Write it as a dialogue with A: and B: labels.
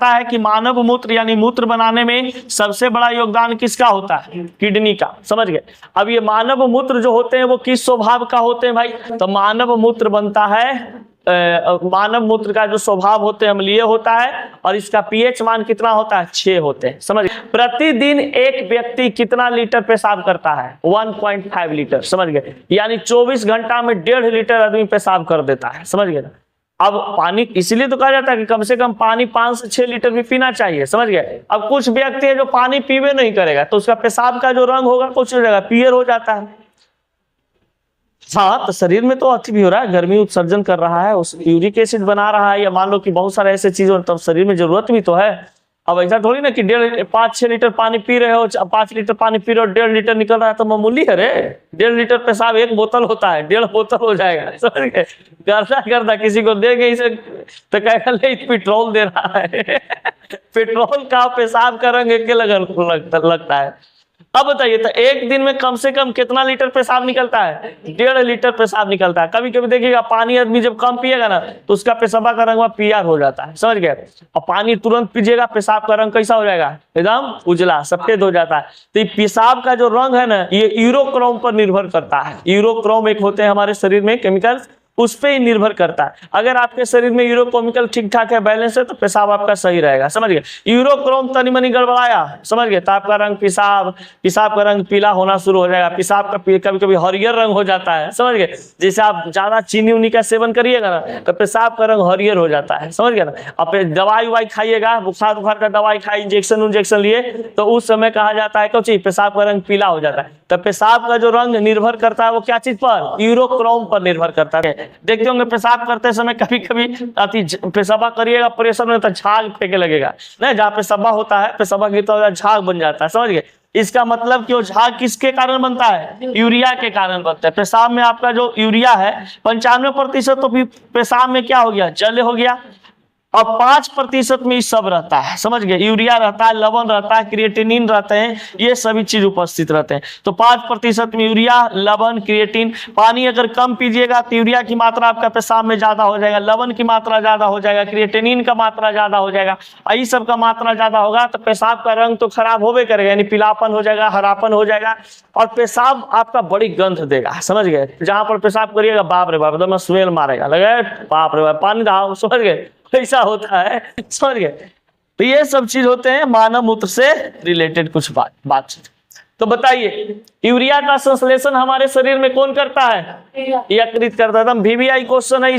A: बताता है कि मानव मूत्र यानी मूत्र बनाने में सबसे बड़ा योगदान किसका होता है? किडनी का। समझ गए? अब ये मानव मूत्र जो होते हैं वो किस स्वभाव का होते हैं भाई? तो मानव मूत्र बनता है, मानव मूत्र का जो स्वभाव होते हैं अम्लीय होता है और इसका पीएच मान कितना होता है? 6 होते हैं। समझ गए? प्रतिदिन एक व्यक्ति कितना लीटर पेशाब करता है? 1.5 लीटर। समझ गए? यानी 24 घंटा में 1.5 लीटर आदमी पेशाब कर देता है। समझ गए ना? अब पानी इसलिए तो कहा जाता है कि कम से कम पानी 5 से 6 लीटर भी पीना चाहिए। समझ गए? अब कुछ व्यक्ति है जो पानी पीवे नहीं करेगा तो उसका पेशाब का जो रंग होगा कुछ हो जाएगा, पीयर हो जाता है। हाँ, तो शरीर में तो अति भी हो रहा है, गर्मी उत्सर्जन कर रहा है, उस यूरिक एसिड बना रहा है, या मान लो कि बहुत सारे ऐसे चीजों तब शरीर में जरूरत भी तो है। अब ऐसा थोड़ी ना कि 5-6 लीटर पानी पी रहे हो, 5 लीटर पानी पी रहे हो, 1.5 लीटर निकल रहा है तो मामूली है रे। 1.5 लीटर पेशाब 1 बोतल होता है, 1.5 बोतल हो जाएगा। समझ गए? करता किसी को देंगे इसे तो कहेगा ले पेट्रोल दे रहा है। पेट्रोल का पेशाब का रंग एक लगता है। अब बताइए तो एक दिन में कम से कम कितना लीटर पेशाब निकलता है? 1.5 लीटर पेशाब निकलता है। कभी कभी देखिएगा पानी आदमी जब कम पिएगा ना तो उसका पेशाब का रंग पीला हो जाता है। समझ गए? और पानी तुरंत पीजिएगा, पेशाब का रंग कैसा हो जाएगा? एकदम उजला सफेद हो जाता है। तो ये पेशाब का जो रंग है ना ये यूरोक्रोम पर निर्भर करता है। यूरोक्रोम एक होते हैं हमारे शरीर में केमिकल्स, उस पे ही निर्भर करता है। अगर आपके शरीर में यूरोकेमिकल ठीक ठाक है, बैलेंस है, तो पेशाब आपका सही रहेगा। समझ गए? यूरोक्रोम तनी मनी गड़बड़ाया, समझ गए, तो आपका रंग पेशाब का रंग पीला होना शुरू हो जाएगा। पेशाब का कभी कभी हरियर रंग हो जाता है। समझ गए? जैसे आप ज्यादा चीनी उनी का सेवन करिएगा ना तो पेशाब का रंग हरियर हो जाता है। समझ गए ना? आप दवाई उवाई खाइएगा, बुखार का दवाई खाई, इंजेक्शन लिए, तो उस समय कहा जाता है क्यों पेशाब का रंग पीला हो जाता है। तो पेशाब का जो रंग निर्भर करता है वो क्या चीज पर? यूरोक्रोम पर निर्भर करता है। देखते होंगे पेशाब करते समय कभी कभी पेशाबा करिएगा प्रेशर में तो झाग फेंके लगेगा ना, जहाँ पेशाबा होता है पेशाबा गिरता है झाग बन जाता है। समझ गए? इसका मतलब कि वो झाग किसके कारण बनता है? यूरिया के कारण बनता है। पेशाब में आपका जो यूरिया है 95% तो पेशाब में क्या हो गया? जल हो गया। और 5% में सब रहता है। समझ गए? यूरिया रहता है, लवण रहता है, क्रिएटिनिन रहते हैं, ये सभी चीज उपस्थित रहते हैं। तो 5% में यूरिया, लवण, क्रिएटिन। पानी अगर कम पीजिएगा तो यूरिया की मात्रा आपका पेशाब में ज्यादा हो जाएगा, लवण की मात्रा ज्यादा हो जाएगा, क्रिएटिनिन का मात्रा ज्यादा हो जाएगा। यही सब का मात्रा ज्यादा होगा तो पेशाब का रंग तो खराब होवे करेगा, यानी पीलापन हो जाएगा, हरापन हो जाएगा और पेशाब आपका बड़ी गंध देगा। समझ गए? जहां पर पेशाब करिएगा बाप रे बाप एकदम स्मेल मारेगा, लगे बाप रे बाप पानी रहा। समझ गए? ऐसा होता है। समझ गए? तो ये सब चीज होते हैं मानव मूत्र से रिलेटेड कुछ बातचीत। तो बताइए यूरिया का संश्लेषण हमारे शरीर में कौन करता है? यकृत करता है। एकदम VVI क्वेश्चन है।